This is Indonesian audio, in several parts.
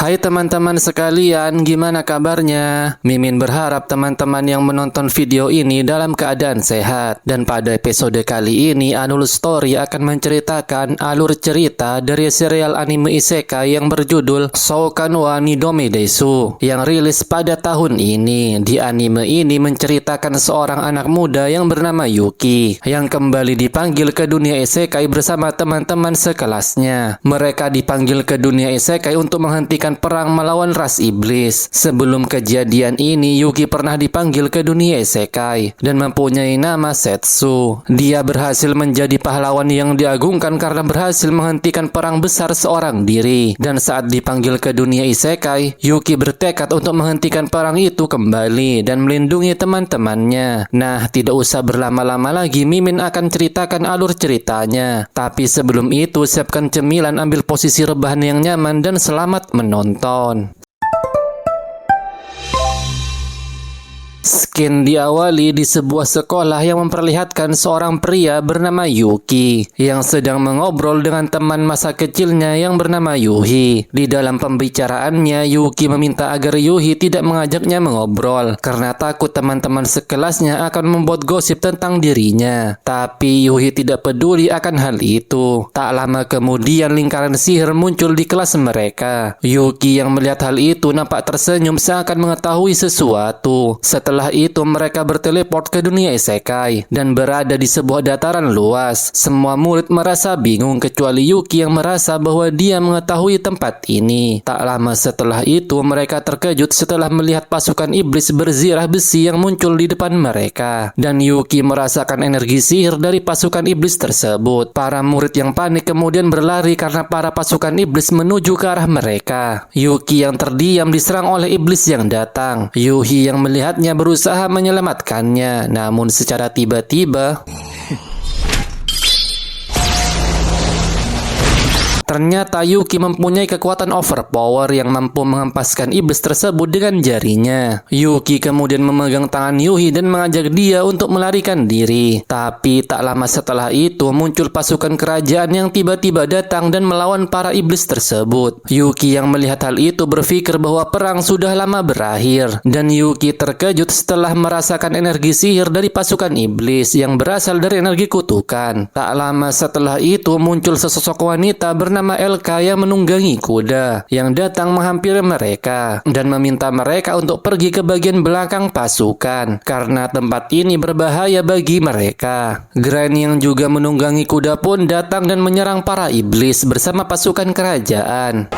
Hai teman-teman sekalian, gimana kabarnya? Mimin berharap teman-teman yang menonton video ini dalam keadaan sehat. Dan pada episode kali ini, Anul Story akan menceritakan alur cerita dari serial anime isekai yang berjudul Shoukan wa Nidome Desu yang rilis pada tahun ini. Di anime ini menceritakan seorang anak muda yang bernama Yuki yang kembali dipanggil ke dunia isekai bersama teman-teman sekelasnya. Mereka dipanggil ke dunia isekai untuk menghentikan perang melawan ras iblis. Sebelum kejadian ini, Yuki pernah dipanggil ke dunia isekai dan mempunyai nama Setsu. Dia berhasil menjadi pahlawan yang diagungkan karena berhasil menghentikan perang besar seorang diri. Dan saat dipanggil ke dunia isekai, Yuki bertekad untuk menghentikan perang itu kembali dan melindungi teman-temannya. Nah, tidak usah berlama-lama lagi, Mimin akan ceritakan alur ceritanya. Tapi sebelum itu, siapkan cemilan, ambil posisi rebahan yang nyaman, dan selamat menonton. Skin diawali di sebuah sekolah yang memperlihatkan seorang pria bernama Yuki yang sedang mengobrol dengan teman masa kecilnya yang bernama Yuhi. Di dalam pembicaraannya, Yuki meminta agar Yuhi tidak mengajaknya mengobrol karena takut teman-teman sekelasnya akan membuat gosip tentang dirinya. Tapi Yuhi tidak peduli akan hal itu. Tak lama kemudian lingkaran sihir muncul di kelas mereka. Yuki yang melihat hal itu nampak tersenyum seakan mengetahui sesuatu. Setelah itu mereka berteleport ke dunia isekai dan berada di sebuah dataran luas. Semua murid merasa bingung kecuali Yuki yang merasa bahwa dia mengetahui tempat ini. Tak lama setelah itu mereka terkejut setelah melihat pasukan iblis berzirah besi yang muncul di depan mereka. Dan Yuki merasakan energi sihir dari pasukan iblis tersebut. Para murid yang panik kemudian berlari karena para pasukan iblis menuju ke arah mereka. Yuki yang terdiam diserang oleh iblis yang datang. Yuhi yang melihatnya berusaha menyelamatkannya, namun secara tiba-tiba ternyata Yuki mempunyai kekuatan overpower yang mampu menghempaskan iblis tersebut dengan jarinya. Yuki kemudian memegang tangan Yuhi dan mengajak dia untuk melarikan diri. Tapi tak lama setelah itu muncul pasukan kerajaan yang tiba-tiba datang dan melawan para iblis tersebut. Yuki yang melihat hal itu berpikir bahwa perang sudah lama berakhir. Dan Yuki terkejut setelah merasakan energi sihir dari pasukan iblis yang berasal dari energi kutukan. Tak lama setelah itu muncul sesosok wanita bernama Elka yang menunggangi kuda yang datang menghampiri mereka dan meminta mereka untuk pergi ke bagian belakang pasukan karena tempat ini berbahaya bagi mereka. Gran yang juga menunggangi kuda pun datang dan menyerang para iblis bersama pasukan kerajaan.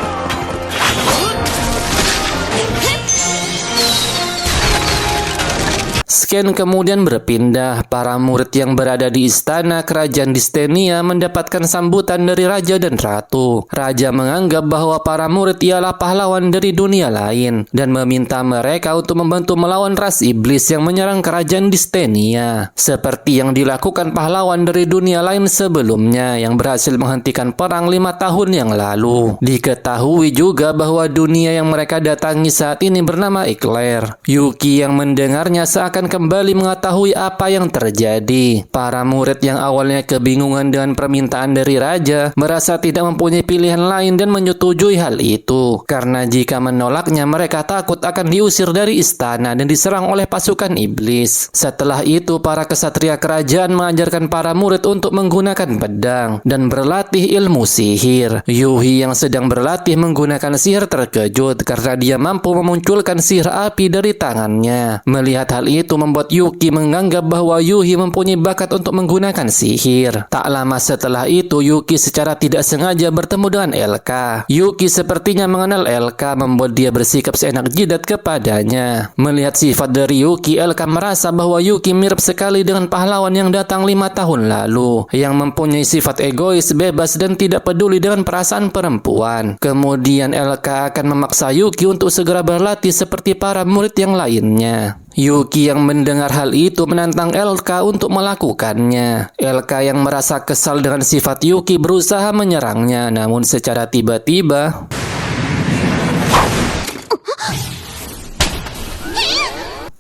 Scan kemudian berpindah. Para murid yang berada di istana kerajaan Distenia mendapatkan sambutan dari raja dan ratu. Raja menganggap bahwa para murid ialah pahlawan dari dunia lain dan meminta mereka untuk membantu melawan ras iblis yang menyerang kerajaan Distenia, seperti yang dilakukan pahlawan dari dunia lain sebelumnya yang berhasil menghentikan perang 5 tahun yang lalu. Diketahui juga bahwa dunia yang mereka datangi saat ini bernama Eclair. Yuki yang mendengarnya seakan kembali mengetahui apa yang terjadi. Para murid yang awalnya kebingungan dengan permintaan dari raja merasa tidak mempunyai pilihan lain dan menyetujui hal itu karena jika menolaknya mereka takut akan diusir dari istana dan diserang oleh pasukan iblis. Setelah itu para kesatria kerajaan mengajarkan para murid untuk menggunakan pedang dan berlatih ilmu sihir. Yuhi yang sedang berlatih menggunakan sihir terkejut karena dia mampu memunculkan sihir api dari tangannya. Melihat hal itu membuat Yuki menganggap bahwa Yuhi mempunyai bakat untuk menggunakan sihir. Tak lama setelah itu Yuki secara tidak sengaja bertemu dengan Elka. Yuki sepertinya mengenal Elka, membuat dia bersikap seenak jidat kepadanya. Melihat sifat dari Yuki, Elka merasa bahwa Yuki mirip sekali dengan pahlawan yang datang 5 tahun lalu yang mempunyai sifat egois, bebas, dan tidak peduli dengan perasaan perempuan. Kemudian Elka akan memaksa Yuki untuk segera berlatih seperti para murid yang lainnya. Yuki yang mendengar hal itu menantang Elka untuk melakukannya. Elka yang merasa kesal dengan sifat Yuki berusaha menyerangnya, namun secara tiba-tiba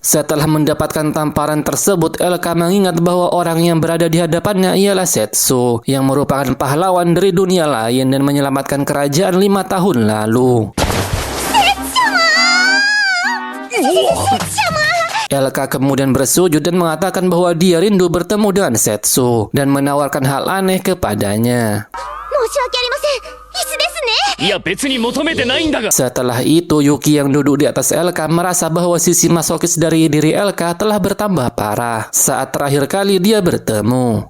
setelah mendapatkan tamparan tersebut, Elka mengingat bahwa orang yang berada di hadapannya ialah Setsu, yang merupakan pahlawan dari dunia lain dan menyelamatkan kerajaan 5 tahun lalu. Elka kemudian bersujud dan mengatakan bahwa dia rindu bertemu dengan Setsu dan menawarkan hal aneh kepadanya. Setelah itu, Yuki yang duduk di atas Elka merasa bahwa sisi masokis dari diri Elka telah bertambah parah saat terakhir kali dia bertemu.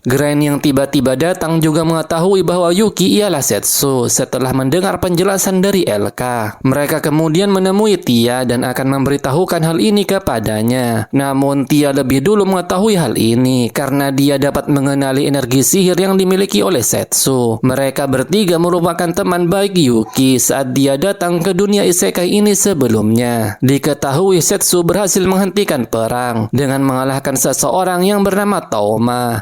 Gren yang tiba-tiba datang juga mengetahui bahwa Yuki ialah Setsu setelah mendengar penjelasan dari Elka. Mereka kemudian menemui Tia dan akan memberitahukan hal ini kepadanya. Namun Tia lebih dulu mengetahui hal ini karena dia dapat mengenali energi sihir yang dimiliki oleh Setsu. Mereka bertiga merupakan teman baik Yuki saat dia datang ke dunia isekai ini sebelumnya. Diketahui Setsu berhasil menghentikan perang dengan mengalahkan seseorang yang bernama Toma.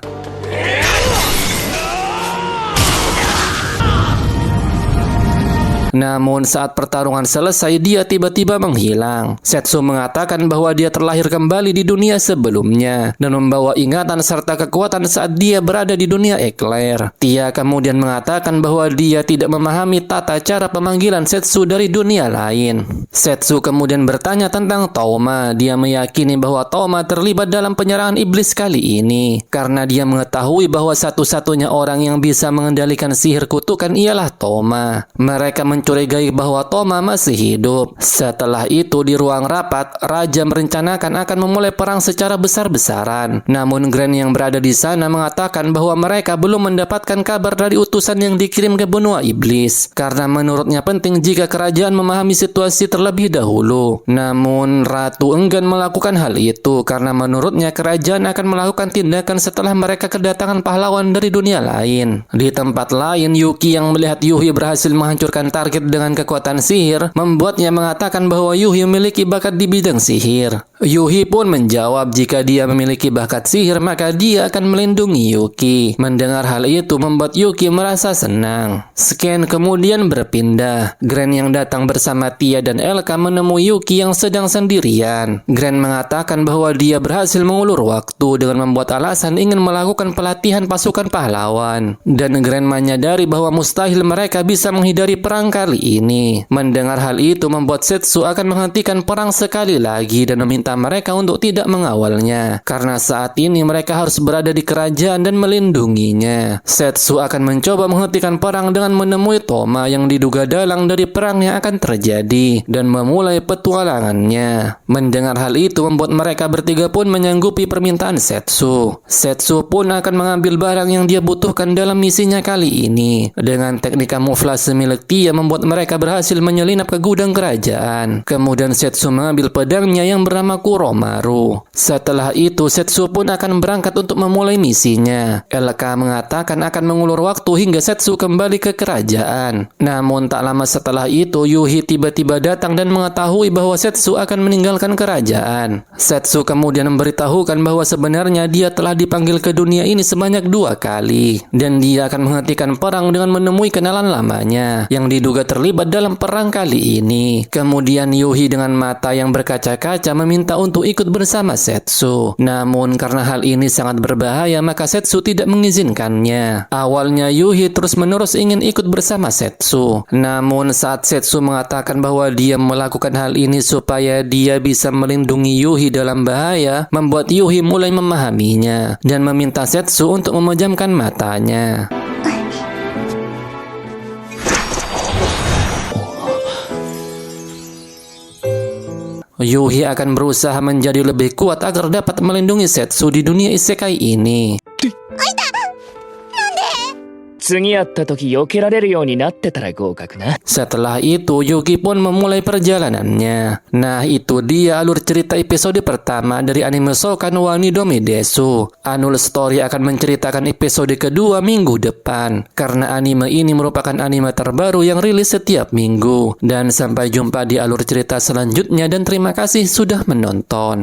Namun saat pertarungan selesai, dia tiba-tiba menghilang. Setsu mengatakan bahwa dia terlahir kembali di dunia sebelumnya dan membawa ingatan serta kekuatan saat dia berada di dunia Eclair. Tia kemudian mengatakan bahwa dia tidak memahami tata cara pemanggilan Setsu dari dunia lain. Setsu kemudian bertanya tentang Toma. Dia meyakini bahwa Toma terlibat dalam penyerangan iblis kali ini karena dia mengetahui bahwa satu-satunya orang yang bisa mengendalikan sihir kutukan ialah Toma. Mereka mencurigai bahwa Toma masih hidup. Setelah itu di ruang rapat, Raja merencanakan akan memulai perang secara besar-besaran. Namun Gren yang berada di sana mengatakan bahwa mereka belum mendapatkan kabar dari utusan yang dikirim ke benua iblis karena menurutnya penting jika kerajaan memahami situasi terlebih dahulu. Namun Ratu enggan melakukan hal itu karena menurutnya kerajaan akan melakukan tindakan setelah mereka kedatangan pahlawan dari dunia lain. Di tempat lain, Yuki yang melihat Yuhi berhasil menghancurkan target dengan kekuatan sihir membuatnya mengatakan bahwa Yuhi memiliki bakat di bidang sihir. Yuhi pun menjawab jika dia memiliki bakat sihir maka dia akan melindungi Yuki. Mendengar hal itu membuat Yuki merasa senang. Scan kemudian berpindah. Gren yang datang bersama Tia dan Elka menemui Yuki yang sedang sendirian. Gren mengatakan bahwa dia berhasil mengulur waktu dengan membuat alasan ingin melakukan pelatihan pasukan pahlawan. Dan Gren menyadari bahwa mustahil mereka bisa menghindari perang kali ini. Mendengar hal itu membuat Setsu akan menghentikan perang sekali lagi dan meminta mereka untuk tidak mengawalnya karena saat ini mereka harus berada di kerajaan dan melindunginya. Setsu akan mencoba menghentikan perang dengan menemui Toma yang diduga dalang dari perang yang akan terjadi dan memulai petualangannya. Mendengar hal itu membuat mereka bertiga pun menyanggupi permintaan Setsu. Setsu pun akan mengambil barang yang dia butuhkan dalam misinya kali ini. Dengan teknik kamuflase milik Tia membuat mereka berhasil menyelinap ke gudang kerajaan. Kemudian Setsu mengambil pedangnya yang bernama Kuromaru. Setelah itu Setsu pun akan berangkat untuk memulai misinya. Elka mengatakan akan mengulur waktu hingga Setsu kembali ke kerajaan. Namun tak lama setelah itu Yuhi tiba-tiba datang dan mengetahui bahwa Setsu akan meninggalkan kerajaan. Setsu kemudian memberitahukan bahwa sebenarnya dia telah dipanggil ke dunia ini sebanyak 2 kali dan dia akan menghentikan perang dengan menemui kenalan lamanya yang diduga terlibat dalam perang kali ini. Kemudian Yuhi dengan mata yang berkaca-kaca meminta untuk ikut bersama Setsu. Namun karena hal ini sangat berbahaya maka Setsu tidak mengizinkannya. Awalnya Yuhi terus-menerus ingin ikut bersama Setsu. Namun saat Setsu mengatakan bahwa dia melakukan hal ini supaya dia bisa melindungi Yuhi dalam bahaya, membuat Yuhi mulai memahaminya dan meminta Setsu untuk memejamkan matanya. Yuhi akan berusaha menjadi lebih kuat agar dapat melindungi Setsu di dunia isekai ini. Setelah itu Yuki pun memulai perjalanannya. Nah itu dia alur cerita episode pertama dari anime Shoukan wa Nidomi Desu. Annual Story akan menceritakan episode kedua minggu depan karena anime ini merupakan anime terbaru yang rilis setiap minggu. Dan sampai jumpa di alur cerita selanjutnya dan terima kasih sudah menonton.